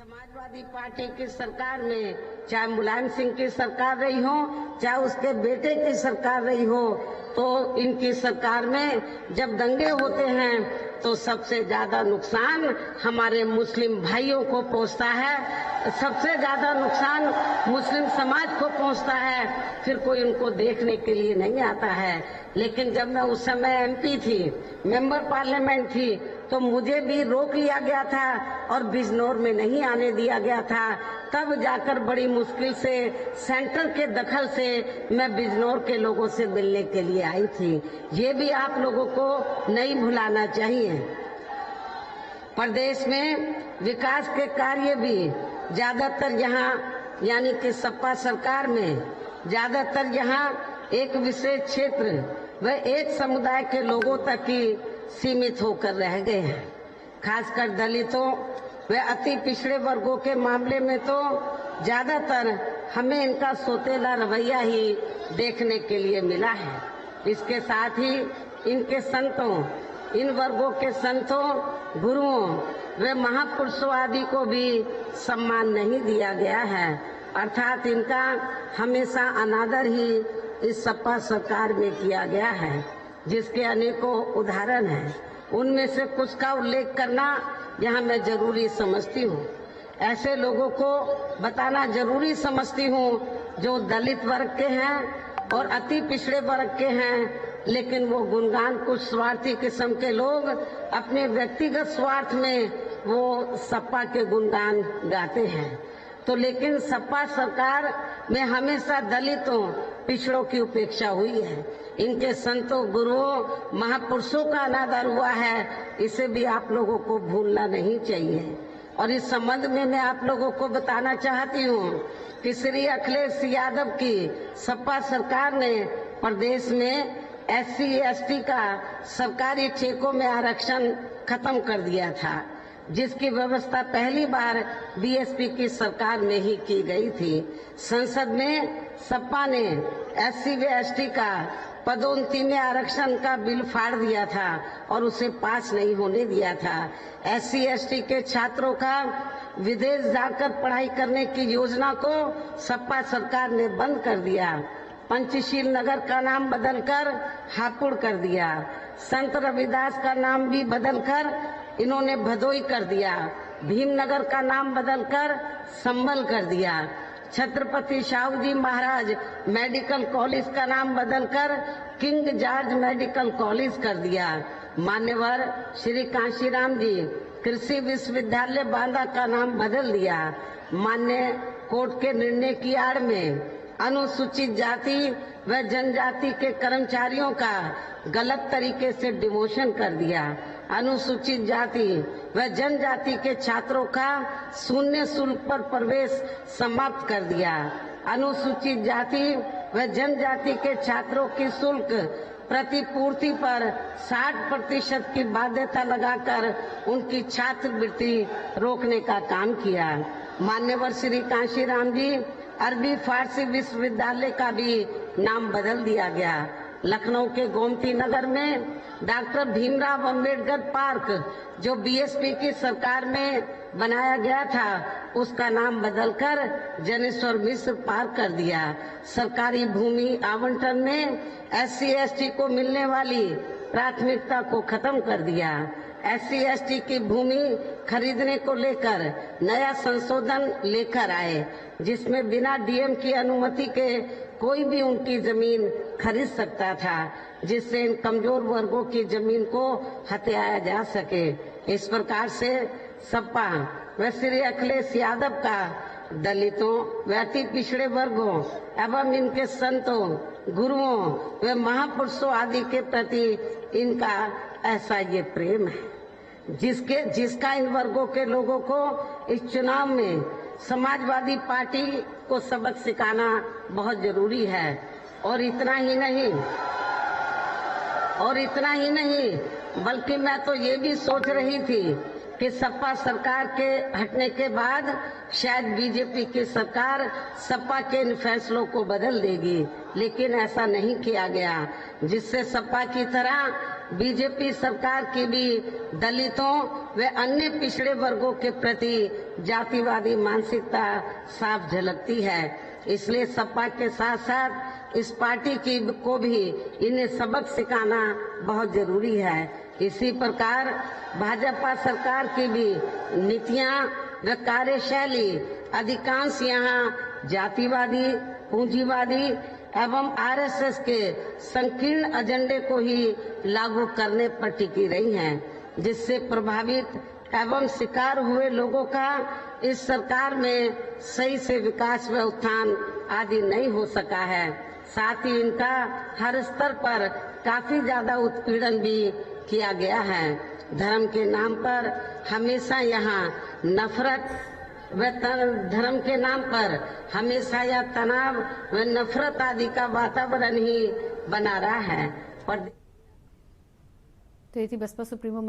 Samajwadi party की सरकार में चाहे मुलायम सिंह की सरकार रही हो, चाहे उसके बेटे की सरकार रही हो, तो इनकी सरकार में जब दंगे होते हैं तो सबसे ज्यादा नुकसान हमारे मुस्लिम भाइयों को पहुंचता है, सबसे ज्यादा नुकसान मुस्लिम समाज को पहुंचता है। फिर कोई उनको देखने के लिए नहीं आता है। लेकिन जब मैं उस समय एमपी थी, मेंबर पार्लियामेंट थी, तो मुझे भी रोक लिया गया था और बिजनौर में नहीं आने दिया गया था। तब जाकर बड़ी मुश्किल से सेंटर के दखल से मैं बिजनौर के लोगों से मिलने के लिए आई थी। ये भी आप लोगों को नहीं भुलाना चाहिए। प्रदेश में विकास के कार्य भी ज्यादातर यहाँ यानी कि सपा सरकार में ज्यादातर यहाँ एक विशेष क्षेत्र व एक समुदाय के लोगों तक ही सीमित होकर रह गए हैं। खासकर दलितों व अति पिछड़े वर्गों के मामले में तो ज्यादातर हमें इनका सोतेला रवैया ही देखने के लिए मिला है। इसके साथ ही इनके संतों, इन वर्गों के संतों, गुरुओं व महापुरुषों आदि को भी सम्मान नहीं दिया गया है। अर्थात इनका हमेशा अनादर ही इस सपा सरकार में किया गया है, जिसके अनेकों उदाहरण हैं। उनमें से कुछ का उल्लेख करना यहाँ मैं जरूरी समझती हूँ। ऐसे लोगों को बताना जरूरी समझती हूँ जो दलित वर्ग के हैं और अति पिछड़े वर्ग के हैं, लेकिन वो गुणगान कुछ स्वार्थी किस्म के लोग अपने व्यक्तिगत स्वार्थ में वो सपा के गुणगान गाते हैं। तो लेकिन सपा सरकार में हमेशा दलितों, पिछड़ों की उपेक्षा हुई है। इनके संतों, गुरुओं, महापुरुषों का अनादर हुआ है। इसे भी आप लोगों को भूलना नहीं चाहिए। और इस संबंध में मैं आप लोगों को बताना चाहती हूँ कि श्री अखिलेश यादव की सपा सरकार ने प्रदेश में SC/ST का सरकारी ठेकों में आरक्षण खत्म कर दिया था, जिसकी व्यवस्था पहली बार BSP की सरकार में ही की गई थी। संसद में सपा ने SC/ST का पदोन्नति में आरक्षण का बिल फाड़ दिया था और उसे पास नहीं होने दिया था। SC/ST के छात्रों का विदेश जाकर पढ़ाई करने की योजना को सपा सरकार ने बंद कर दिया। पंचशील नगर का नाम बदलकर हापुड़ कर दिया। संत रविदास का नाम भी बदलकर इन्होंने भदोई कर दिया। भीमनगर का नाम बदलकर संभल कर दिया। छत्रपति शाहू जी महाराज मेडिकल कॉलेज का नाम बदलकर किंग जॉर्ज मेडिकल कॉलेज कर दिया। मान्यवर श्री कांशीराम जी कृषि विश्वविद्यालय बांदा का नाम बदल दिया। मान्य कोर्ट के निर्णय की आड़ में अनुसूचित जाति व जनजाति के कर्मचारियों का गलत तरीके से डिमोशन कर दिया। अनुसूचित जाति व जनजाति के छात्रों का शून्य शुल्क पर प्रवेश समाप्त कर दिया। अनुसूचित जाति व जनजाति के छात्रों की शुल्क प्रतिपूर्ति पर 60% की बाध्यता लगाकर उनकी छात्रवृत्ति रोकने का काम किया। मान्यवर श्री कांशीराम जी अरबी फारसी विश्वविद्यालय का भी नाम बदल दिया गया। लखनऊ के गोमती नगर में डॉक्टर भीमराव अंबेडकर पार्क जो BSP की सरकार में बनाया गया था, उसका नाम बदलकर जनेश्वर मिश्र पार्क कर दिया। सरकारी भूमि आवंटन में SC/ST को मिलने वाली प्राथमिकता को खत्म कर दिया। SC/ST की भूमि खरीदने को लेकर नया संशोधन लेकर आए, जिसमें बिना DM की अनुमति के कोई भी उनकी जमीन खरीद सकता था, जिससे इन कमजोर वर्गों की जमीन को हथियाया जा सके। इस प्रकार से सपा व श्री अखिलेश यादव का दलितों व अति पिछड़े वर्गों एवं इनके संतों, गुरुओं व महापुरुषों आदि के प्रति इनका ऐसा ये प्रेम है, जिसका इन वर्गों के लोगों को इस चुनाव में समाजवादी पार्टी को सबक सिखाना बहुत जरूरी है। और इतना ही नहीं बल्कि मैं तो ये भी सोच रही थी कि सपा सरकार के हटने के बाद शायद BJP की सरकार सपा के इन फैसलों को बदल देगी, लेकिन ऐसा नहीं किया गया, जिससे सपा की तरह बीजेपी सरकार की भी दलितों व अन्य पिछड़े वर्गों के प्रति जातिवादी मानसिकता साफ झलकती है। इसलिए सपा के साथ साथ इस पार्टी को भी इन्हें सबक सिखाना बहुत जरूरी है। इसी प्रकार भाजपा सरकार की भी नीतियां व कार्यशैली अधिकांश यहाँ जातिवादी, पूंजीवादी एवं आरएसएस के संकीर्ण एजेंडे को ही लागू करने पर टिकी रही हैं, जिससे प्रभावित एवं शिकार हुए लोगों का इस सरकार में सही से विकास व उत्थान आदि नहीं हो सका है। साथ ही इनका हर स्तर पर काफी ज्यादा उत्पीड़न भी किया गया है। धर्म के नाम पर हमेशा यहाँ नफरत व धर्म के नाम पर हमेशा यह तनाव व नफरत आदि का वातावरण ही बना रहा है। तो ये थी बसपा सुप्रीमो